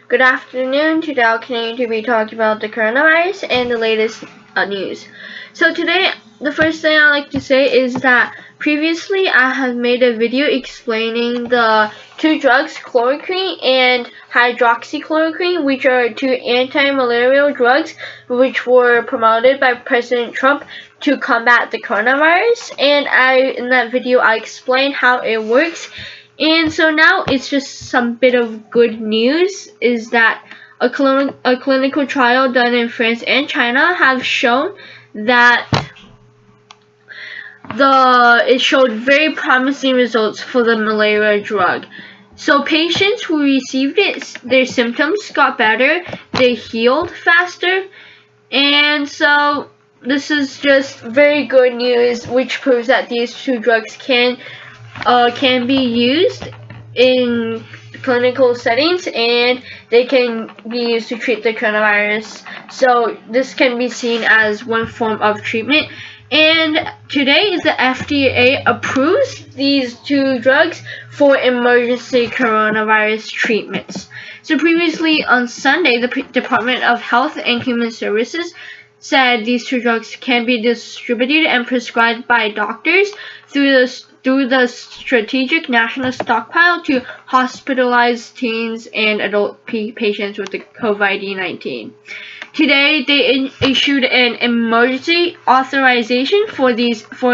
Good afternoon. Today I'll continue to be talking about the coronavirus and the latest news. So today, the first thing I like to say is that previously I have made a video explaining the two drugs, chloroquine and hydroxychloroquine, which are two anti-malarial drugs which were promoted by President Trump to combat the coronavirus. And in that video I explained how it works. And so now it's just some bit of good news is that a clinical trial done in France and China have shown that it showed very promising results for the malaria drug. So patients who received it, their symptoms got better, they healed faster, and so this is just very good news, which proves that these two drugs can be used in clinical settings and they can be used to treat the coronavirus. So this can be seen as one form of treatment. And today the FDA approves these two drugs for emergency coronavirus treatments. So previously on Sunday, the Department of Health and Human Services said these two drugs can be distributed and prescribed by doctors through the strategic national stockpile to hospitalized teens and adult patients with the COVID-19. Today, they issued an emergency authorization for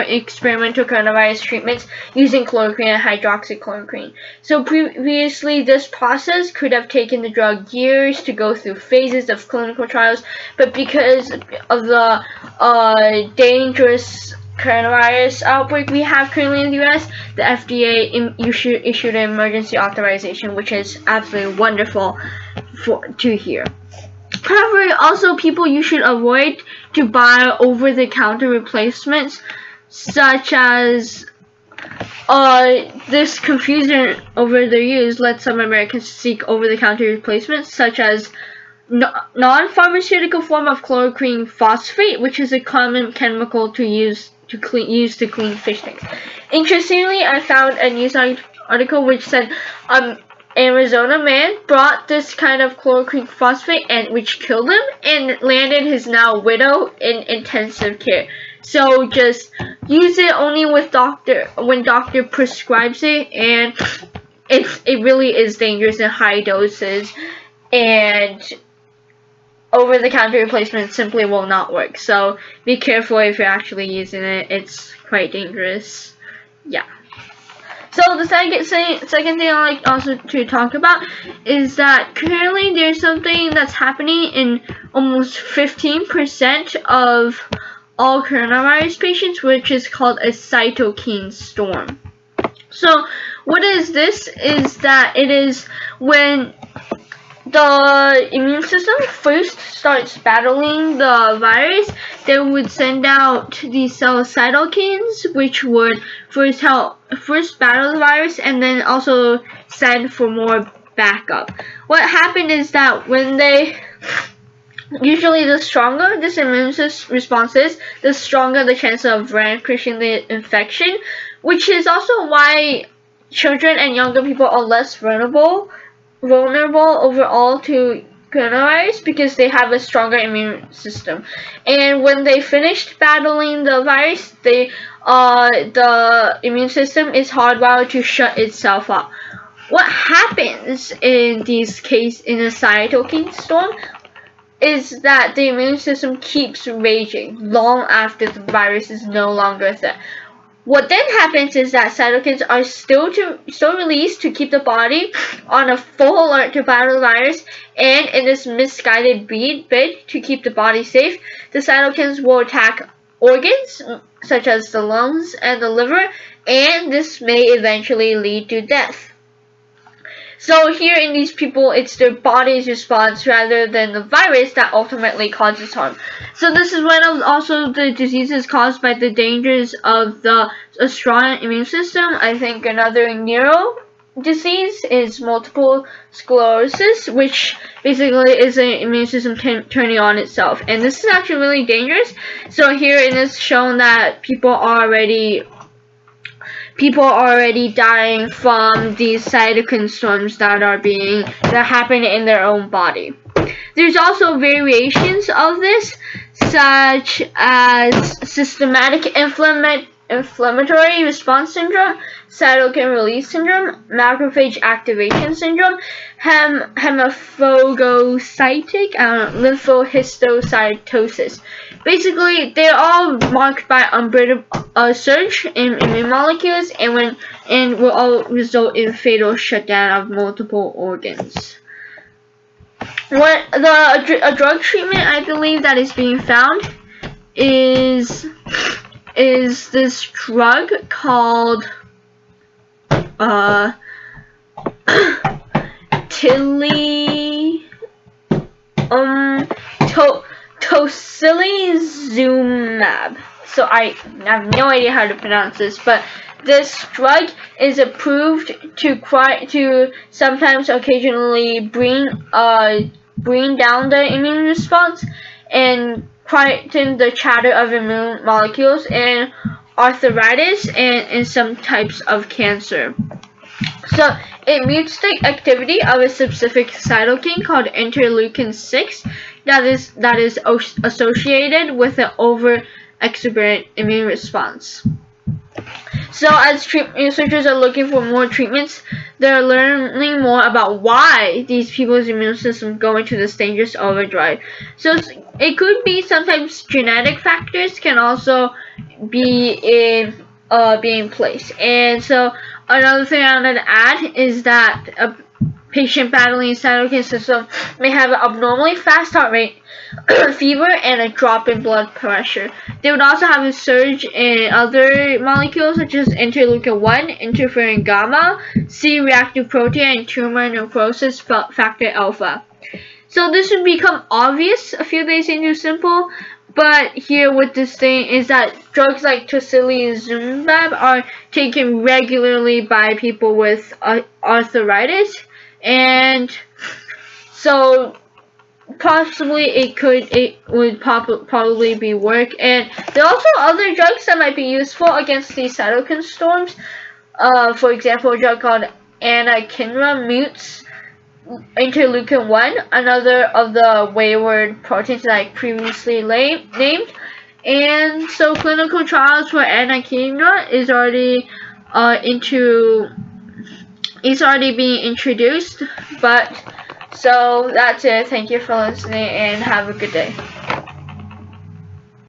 experimental coronavirus treatments using chloroquine and hydroxychloroquine. So previously, this process could have taken the drug years to go through phases of clinical trials, but because of the dangerous coronavirus outbreak we have currently in the U.S., the FDA issued an emergency authorization, which is absolutely wonderful to hear. However, also you should avoid to buy over-the-counter replacements, such as this confusion over their use led some Americans to seek over-the-counter replacements, such as non-pharmaceutical form of chloroquine phosphate, which is a common chemical to use to clean fish tanks. Interestingly, I found a news article which said Arizona man brought this kind of chloroquine phosphate and which killed him and landed his now widow in intensive care. So just use it only with when doctor prescribes it, and it really is dangerous in high doses, and over-the-counter replacements simply will not work. So be careful if you're actually using it. It's quite dangerous. Yeah. So the second thing I like also to talk about is that currently there's something that's happening in almost 15% of all coronavirus patients, which is called a cytokine storm. So what is this? Is that it is when the immune system first starts battling the virus, they would send out these cell cytokines, which would first battle the virus and then also send for more backup. What happened is that usually the stronger this immune response is, the stronger the chance of vanquishing the infection, which is also why children and younger people are less vulnerable overall to coronavirus, because they have a stronger immune system. And when they finished battling the virus, the immune system is hardwired to shut itself up. What happens in a cytokine storm is that the immune system keeps raging long after the virus is no longer a threat. What then happens is that cytokines are still released to keep the body on a full alert to battle the virus, and in this misguided bid to keep the body safe, the cytokines will attack organs such as the lungs and the liver, and this may eventually lead to death. So here in these people, it's their body's response rather than the virus that ultimately causes harm. So this is one of also the diseases caused by the dangers of a strong immune system. I think another neuro disease is multiple sclerosis, which basically is an immune system turning on itself. And this is actually really dangerous. So here it is shown that people are already people are already dying from these cytokine storms that happen in their own body. There's also variations of this, such as systematic inflammatory response syndrome, cytokine release syndrome, macrophage activation syndrome, hemophagocytic lymphohistiocytosis. Basically, they're all marked by unbreakable surge in immune molecules, and will all result in fatal shutdown of multiple organs. A drug treatment I believe that is being found is this drug called Tocilizumab. So I have no idea how to pronounce this, but this drug is approved to sometimes occasionally bring down the immune response and quieten the chatter of immune molecules in arthritis and in some types of cancer. So it mutes the activity of a specific cytokine called interleukin 6 that is associated with an overexuberant immune response. So as researchers are looking for more treatments, they're learning more about why these people's immune system go into this dangerous overdrive. So it could be sometimes genetic factors can also be in place. And so another thing I wanted to add is that a patient battling cytokine system may have an abnormally fast heart rate, fever, and a drop in blood pressure. They would also have a surge in other molecules such as interleukin 1, interferon gamma, C-reactive protein, and tumor necrosis factor alpha. So this would become obvious a few days into simple, but here with this thing is that drugs like Tocilizumab are taken regularly by people with arthritis, and so possibly it would probably be work. And there are also other drugs that might be useful against these cytokine storms. For example, a drug called anakinra mutes interleukin 1, another of the wayward proteins that I previously named. And so clinical trials for anakinra is already being introduced. But so that's it. Thank you for listening and have a good day.